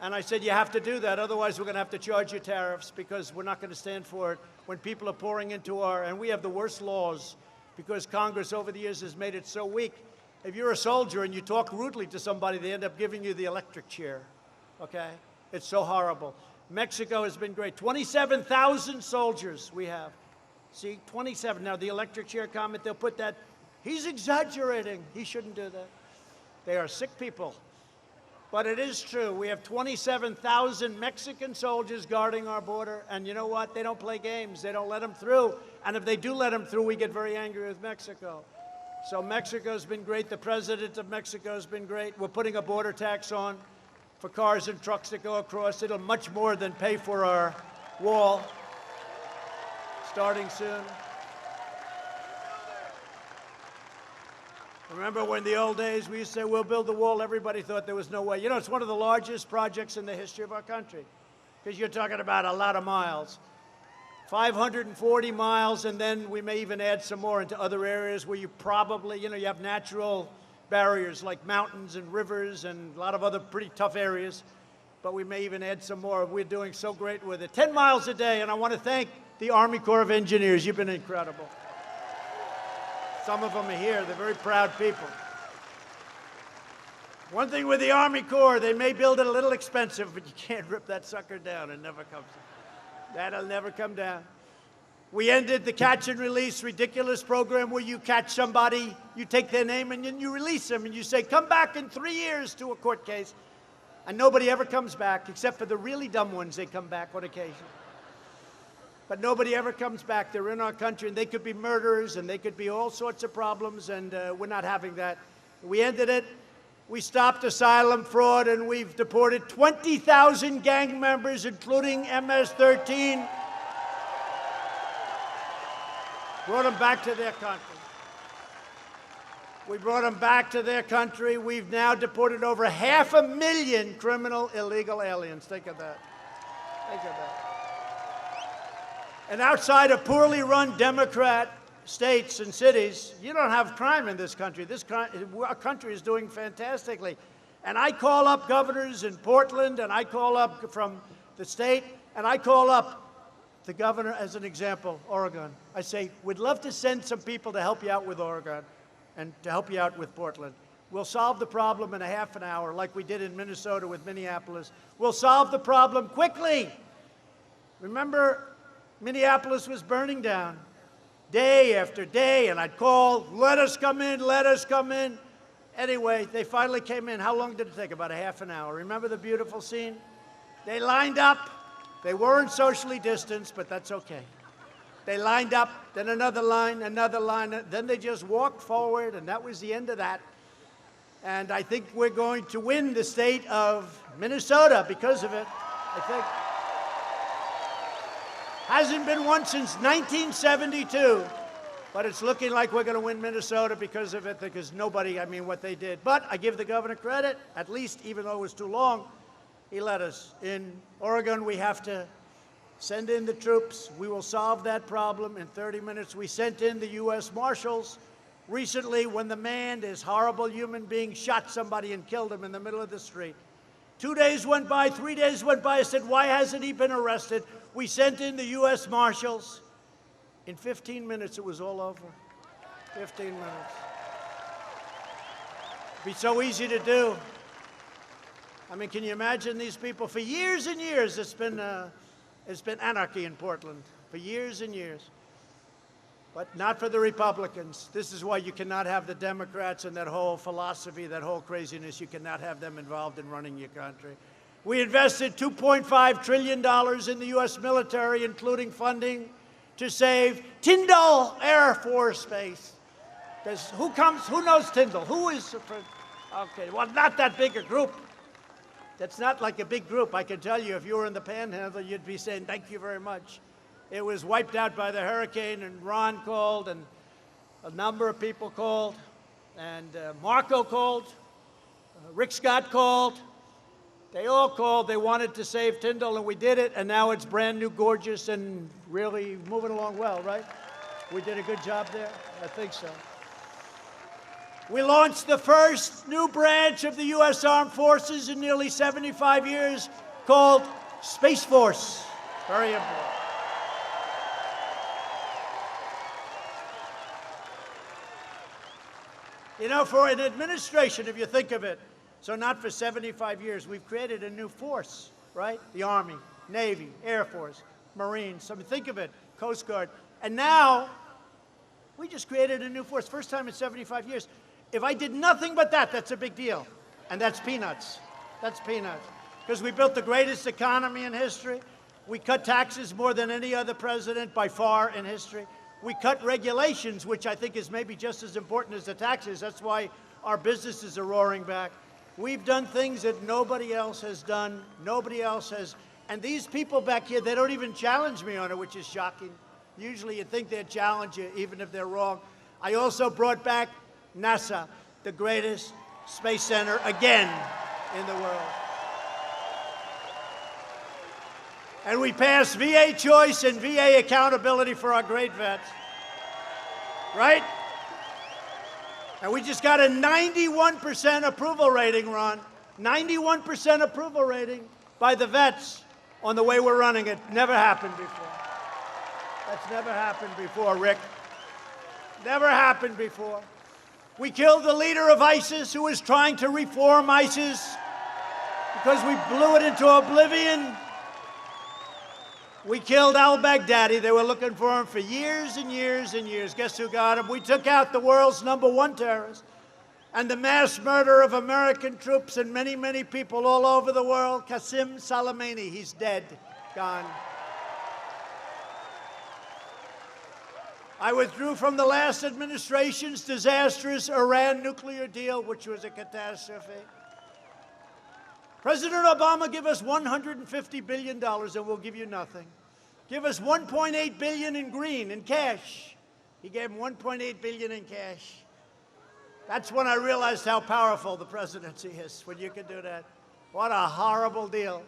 And I said, you have to do that, otherwise we're going to have to charge you tariffs because we're not going to stand for it when people are pouring into and we have the worst laws because Congress over the years has made it so weak. If you're a soldier and you talk rudely to somebody, they end up giving you the electric chair, okay? It's so horrible. Mexico has been great. 27,000 soldiers we have. See, 27. Now, the electric chair comment, they'll put that, he's exaggerating. He shouldn't do that. They are sick people. But it is true. We have 27,000 Mexican soldiers guarding our border. And you know what? They don't play games. They don't let them through. And if they do let them through, we get very angry with Mexico. So Mexico's been great. The president of Mexico's been great. We're putting a border tax on for cars and trucks that go across. It'll much more than pay for our wall, starting soon. Remember when the old days we used to say, we'll build the wall, everybody thought there was no way. You know, it's one of the largest projects in the history of our country because you're talking about a lot of miles. 540 miles, and then we may even add some more into other areas where you probably, you know, you have natural barriers like mountains and rivers and a lot of other pretty tough areas, but we may even add some more. We're doing so great with it. 10 miles a day, and I want to thank the Army Corps of Engineers. You've been incredible. Some of them are here. They're very proud people. One thing with the Army Corps, they may build it a little expensive, but you can't rip that sucker down. It never comes down. That'll never come down. We ended the catch and release ridiculous program where you catch somebody, you take their name, and then you release them, and you say, come back in 3 years to a court case. And nobody ever comes back, except for the really dumb ones. They come back on occasion. But nobody ever comes back. They're in our country, and they could be murderers, and they could be all sorts of problems, and we're not having that. We ended it. We stopped asylum fraud, and we've deported 20,000 gang members, including MS-13. Brought them back to their country. We brought them back to their country. We've now deported over 500,000 criminal illegal aliens. Think of that. Think of that. And outside of poorly run Democrat states and cities, you don't have crime in this country. Our country is doing fantastically. And I call up governors in Portland, and I call up from the state, and I call up the governor as an example, Oregon. I say, we'd love to send some people to help you out with Oregon and to help you out with Portland. We'll solve the problem in a half an hour, like we did in Minnesota with Minneapolis. We'll solve the problem quickly. Remember, Minneapolis was burning down day after day, and I'd call, let us come in, let us come in. Anyway, they finally came in. How long did it take? About a half an hour. Remember the beautiful scene? They lined up. They weren't socially distanced, but that's okay. They lined up, then another line, then they just walked forward, and that was the end of that. And I think we're going to win the state of Minnesota because of it, I think. Hasn't been won since 1972, but it's looking like we're going to win Minnesota because of it, because nobody, I mean, what they did. But I give the governor credit, at least, even though it was too long, he let us. In Oregon, we have to send in the troops. We will solve that problem in 30 minutes. We sent in the U.S. Marshals recently when the man, this horrible human being, shot somebody and killed him in the middle of the street. 2 days went by, 3 days went by. I said, why hasn't he been arrested? We sent in the U.S. Marshals. In 15 minutes, it was all over. 15 minutes. It'd be so easy to do. I mean, can you imagine these people? For years and years, it's been anarchy in Portland. For years and years. But not for the Republicans. This is why you cannot have the Democrats and that whole philosophy, that whole craziness. You cannot have them involved in running your country. We invested $2.5 trillion in the U.S. military, including funding to save Tyndall Air Force Base. Because who knows Tyndall? Who is, okay, well, not that big a group. That's not like a big group. I can tell you, if you were in the Panhandle, you'd be saying, thank you very much. It was wiped out by the hurricane, and Ron called, and a number of people called, and Marco called, Rick Scott called. They all called. They wanted to save Tyndall, and we did it, and now it's brand new, gorgeous, and really moving along well, right? We did a good job there? I think so. We launched the first new branch of the U.S. Armed Forces in nearly 75 years called Space Force. Very important. You know, for an administration, if you think of it, so not for 75 years, we've created a new force, right? The Army, Navy, Air Force, Marines. I mean, think of it, Coast Guard. And now, we just created a new force, first time in 75 years. If I did nothing but that, that's a big deal. And that's peanuts. That's peanuts. Because we built the greatest economy in history. We cut taxes more than any other president by far in history. We cut regulations, which I think is maybe just as important as the taxes. That's why our businesses are roaring back. We've done things that nobody else has done. Nobody else has. And these people back here, they don't even challenge me on it, which is shocking. Usually you'd think they'd challenge you, even if they're wrong. I also brought back NASA, the greatest space center again in the world. And we passed VA choice and VA accountability for our great vets. Right? And we just got a 91% approval rating, Ron. 91% approval rating by the vets on the way we're running it. Never happened before. That's never happened before, Rick. Never happened before. We killed the leader of ISIS who was trying to reform ISIS because we blew it into oblivion. We killed al-Baghdadi. They were looking for him for years and years and years. Guess who got him? We took out the world's #1 terrorist. And the mass murder of American troops and many, many people all over the world, Qasem Soleimani, he's dead, gone. I withdrew from the last administration's disastrous Iran nuclear deal, which was a catastrophe. President Obama, give us $150 billion and we'll give you nothing. Give us $1.8 billion in green, in cash. He gave him $1.8 billion in cash. That's when I realized how powerful the presidency is, when you can do that. What a horrible deal.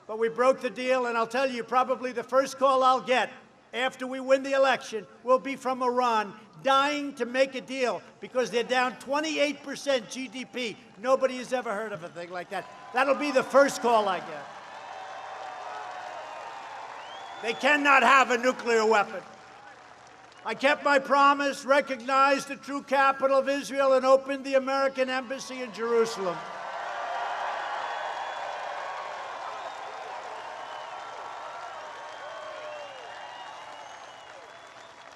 But we broke the deal, and I'll tell you, probably the first call I'll get after we win the election will be from Iran, dying to make a deal because they're down 28% GDP. Nobody has ever heard of a thing like that. That'll be the first call I get. They cannot have a nuclear weapon. I kept my promise, recognized the true capital of Israel, and opened the American embassy in Jerusalem.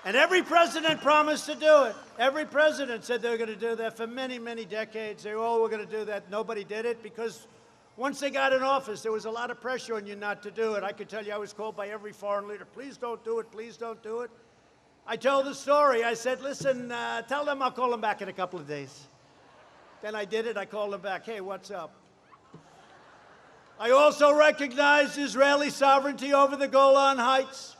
And every president promised to do it. Every president said they were going to do that for many, many decades. They all were going to do that. Nobody did it because once they got in office, there was a lot of pressure on you not to do it. I could tell you I was called by every foreign leader, please don't do it, please don't do it. I told the story. I said, listen, tell them I'll call them back in a couple of days. Then I did it. I called them back. Hey, what's up? I also recognized Israeli sovereignty over the Golan Heights.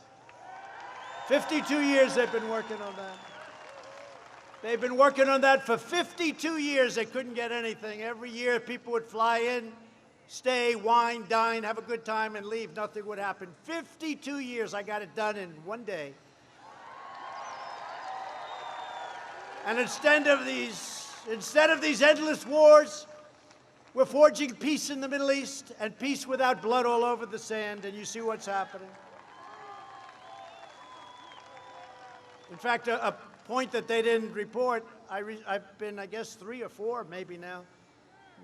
52 years they've been working on that. They've been working on that for 52 years. They couldn't get anything. Every year people would fly in, stay, wine, dine, have a good time, and leave. Nothing would happen. 52 years, I got it done in one day. And instead of these endless wars, we're forging peace in the Middle East and peace without blood all over the sand, and you see what's happening. In fact, a point that they didn't report, I've been, I guess, 3 or 4 maybe now,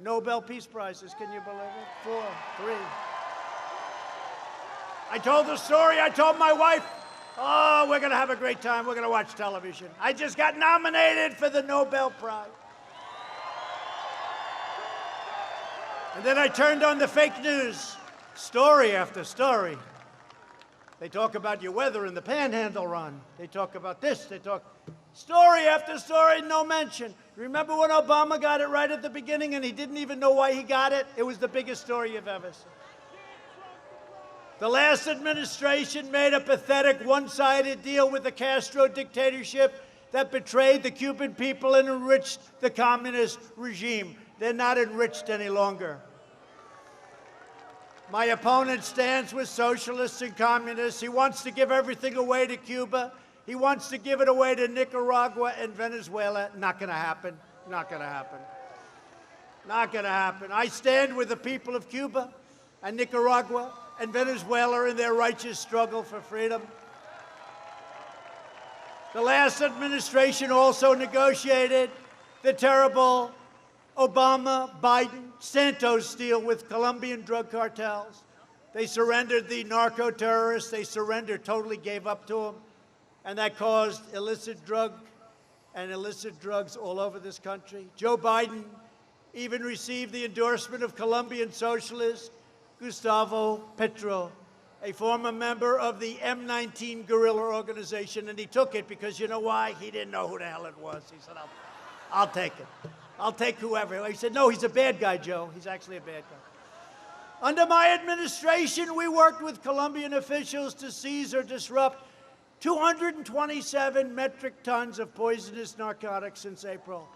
Nobel Peace Prizes. Can you believe it? 4, 3. I told the story. I told my wife, oh, we're going to have a great time. We're going to watch television. I just got nominated for the Nobel Prize. And then I turned on the fake news, story after story. They talk about your weather in the Panhandle run. They talk about this. They talk story after story, no mention. Remember when Obama got it right at the beginning and he didn't even know why he got it? It was the biggest story you've ever seen. The last administration made a pathetic one-sided deal with the Castro dictatorship that betrayed the Cuban people and enriched the communist regime. They're not enriched any longer. My opponent stands with socialists and communists. He wants to give everything away to Cuba. He wants to give it away to Nicaragua and Venezuela. Not going to happen. Not going to happen. Not going to happen. I stand with the people of Cuba and Nicaragua and Venezuela in their righteous struggle for freedom. The last administration also negotiated the terrible Obama-Biden-Santos deal with Colombian drug cartels. They surrendered the narco-terrorists. They surrendered, totally gave up to them. And that caused illicit drugs all over this country. Joe Biden even received the endorsement of Colombian socialist Gustavo Petro, a former member of the M19 guerrilla organization, and he took it because you know why? He didn't know who the hell it was. He said, I'll take it. I'll take whoever. He said, no, he's a bad guy, Joe. He's actually a bad guy. Under my administration, we worked with Colombian officials to seize or disrupt 227 metric tons of poisonous narcotics since April.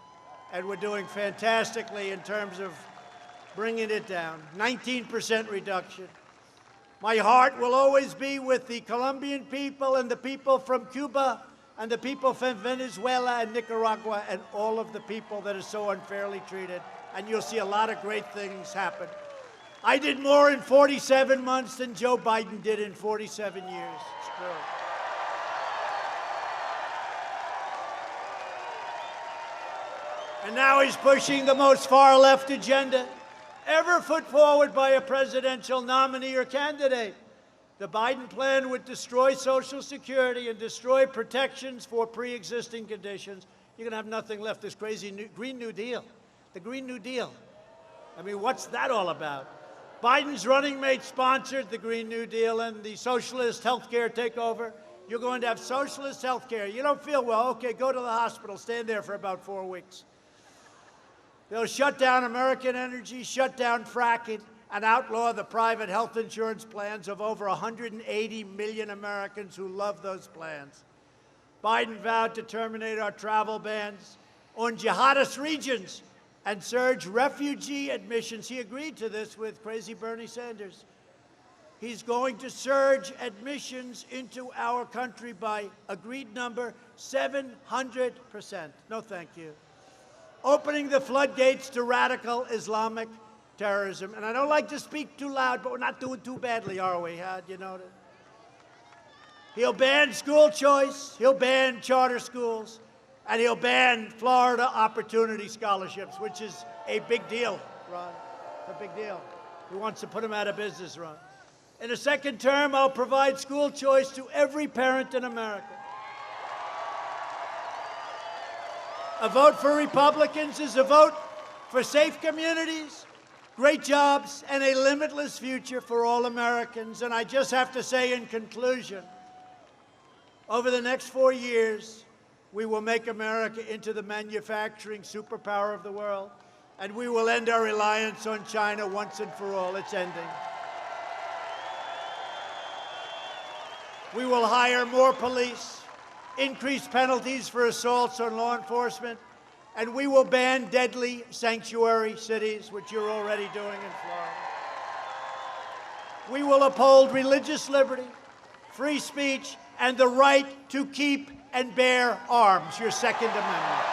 And we're doing fantastically in terms of bringing it down. 19% reduction. My heart will always be with the Colombian people and the people from Cuba and the people from Venezuela and Nicaragua and all of the people that are so unfairly treated. And you'll see a lot of great things happen. I did more in 47 months than Joe Biden did in 47 years. It's true. And now he's pushing the most far-left agenda ever put forward by a presidential nominee or candidate. The Biden plan would destroy Social Security and destroy protections for pre-existing conditions. You're going to have nothing left. This crazy Green New Deal. The Green New Deal. I mean, what's that all about? Biden's running mate sponsored the Green New Deal and the socialist health care takeover. You're going to have socialist health care. You don't feel well? Okay, go to the hospital. Stand there for about 4 weeks. They'll shut down American energy, shut down fracking, and outlaw the private health insurance plans of over 180 million Americans who love those plans. Biden vowed to terminate our travel bans on jihadist regions and surge refugee admissions. He agreed to this with crazy Bernie Sanders. He's going to surge admissions into our country by agreed number 700%. No, thank you. Opening the floodgates to radical Islamic terrorism. And I don't like to speak too loud, but we're not doing too badly, are we? You know that? He'll ban school choice, he'll ban charter schools, and he'll ban Florida Opportunity Scholarships, which is a big deal, Ron. It's a big deal. He wants to put them out of business, Ron. In a second term, I'll provide school choice to every parent in America. A vote for Republicans is a vote for safe communities, great jobs, and a limitless future for all Americans. And I just have to say in conclusion, over the next 4 years, we will make America into the manufacturing superpower of the world, and we will end our reliance on China once and for all. It's ending. We will hire more police, increase penalties for assaults on law enforcement, and we will ban deadly sanctuary cities, which you're already doing in Florida. We will uphold religious liberty, free speech, and the right to keep and bear arms, your Second Amendment.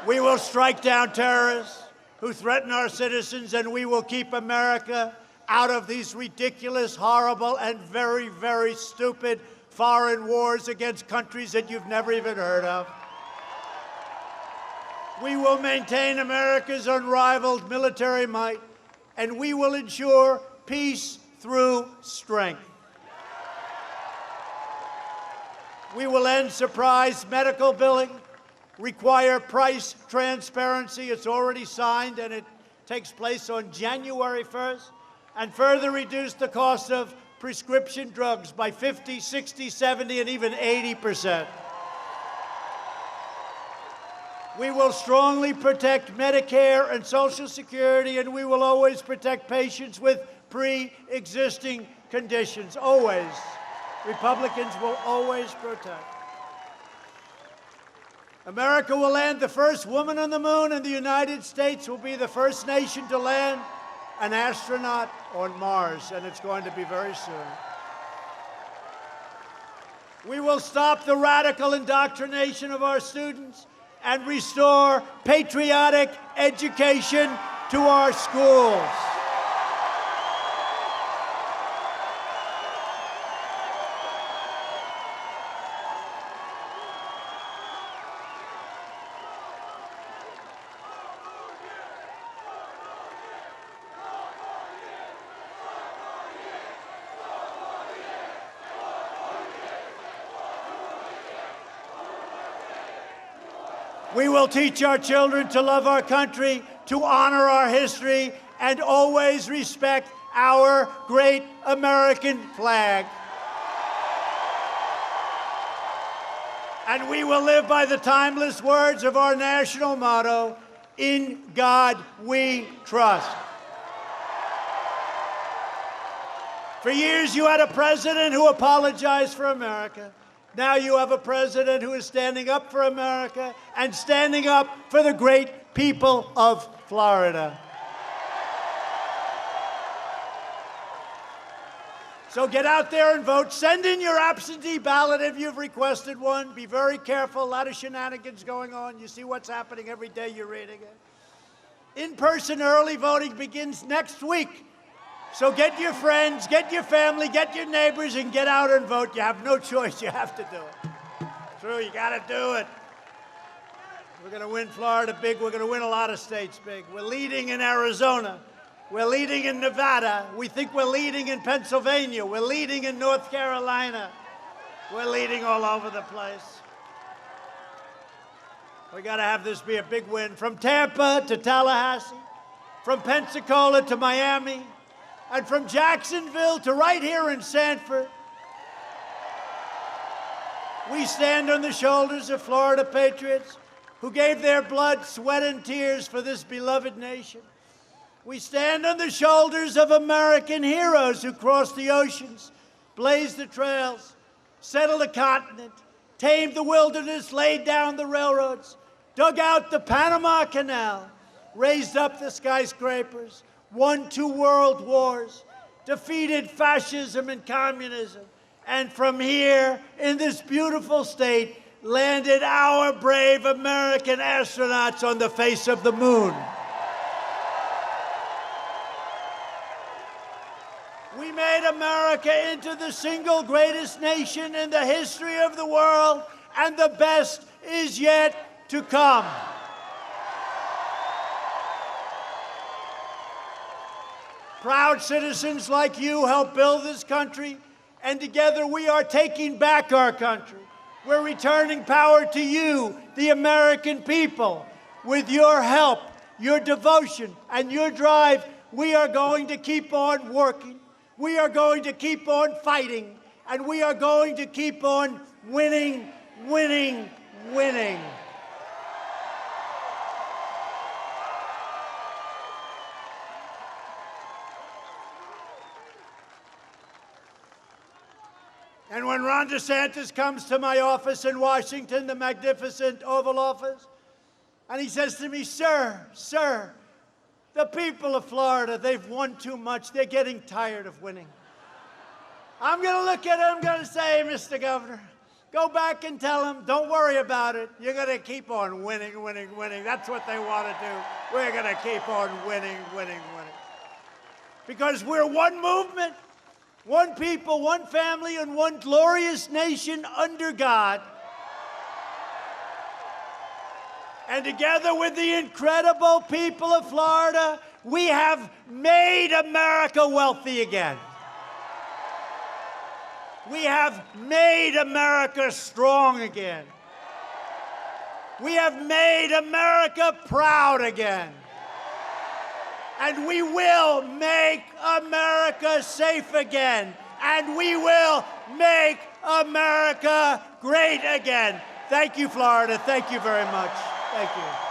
We will strike down terrorists who threaten our citizens, and we will keep America out of these ridiculous, horrible, and very, very stupid foreign wars against countries that you've never even heard of. We will maintain America's unrivaled military might, and we will ensure peace through strength. We will end surprise medical billing, require price transparency. It's already signed, and it takes place on January 1st, and further reduce the cost of prescription drugs by 50, 60, 70, and even 80%. We will strongly protect Medicare and Social Security, and we will always protect patients with pre-existing conditions. Always. Republicans will always protect. America will land the first woman on the moon, and the United States will be the first nation to land an astronaut on Mars, and it's going to be very soon. We will stop the radical indoctrination of our students and restore patriotic education to our schools. We will teach our children to love our country, to honor our history, and always respect our great American flag. And we will live by the timeless words of our national motto, "In God we trust." For years, you had a president who apologized for America. Now you have a president who is standing up for America and standing up for the great people of Florida. So get out there and vote. Send in your absentee ballot if you've requested one. Be very careful. A lot of shenanigans going on. You see what's happening every day. You're reading it. In-person early voting begins next week. So get your friends, get your family, get your neighbors, and get out and vote. You have no choice. You have to do it. True, you got to do it. We're going to win Florida big. We're going to win a lot of states big. We're leading in Arizona. We're leading in Nevada. We think we're leading in Pennsylvania. We're leading in North Carolina. We're leading all over the place. We got to have this be a big win. From Tampa to Tallahassee, from Pensacola to Miami, and from Jacksonville to right here in Sanford, we stand on the shoulders of Florida patriots who gave their blood, sweat, and tears for this beloved nation. We stand on the shoulders of American heroes who crossed the oceans, blazed the trails, settled the continent, tamed the wilderness, laid down the railroads, dug out the Panama Canal, raised up the skyscrapers, won 2 world wars, defeated fascism and communism, and from here, in this beautiful state, landed our brave American astronauts on the face of the moon. We made America into the single greatest nation in the history of the world, and the best is yet to come. Proud citizens like you helped build this country, and together we are taking back our country. We're returning power to you, the American people. With your help, your devotion, and your drive, we are going to keep on working. We are going to keep on fighting, and we are going to keep on winning, winning, winning. And when Ron DeSantis comes to my office in Washington, the magnificent Oval Office, and he says to me, sir, the people of Florida, they've won too much. They're getting tired of winning. I'm going to look at him, I'm going to say, Mr. Governor, go back and tell them, don't worry about it. You're going to keep on winning, winning, winning. That's what they want to do. We're going to keep on winning, winning, winning. Because we're one movement. One people, one family, and one glorious nation under God. And together with the incredible people of Florida, we have made America wealthy again. We have made America strong again. We have made America proud again. And we will make America safe again. And we will make America great again. Thank you, Florida. Thank you very much. Thank you.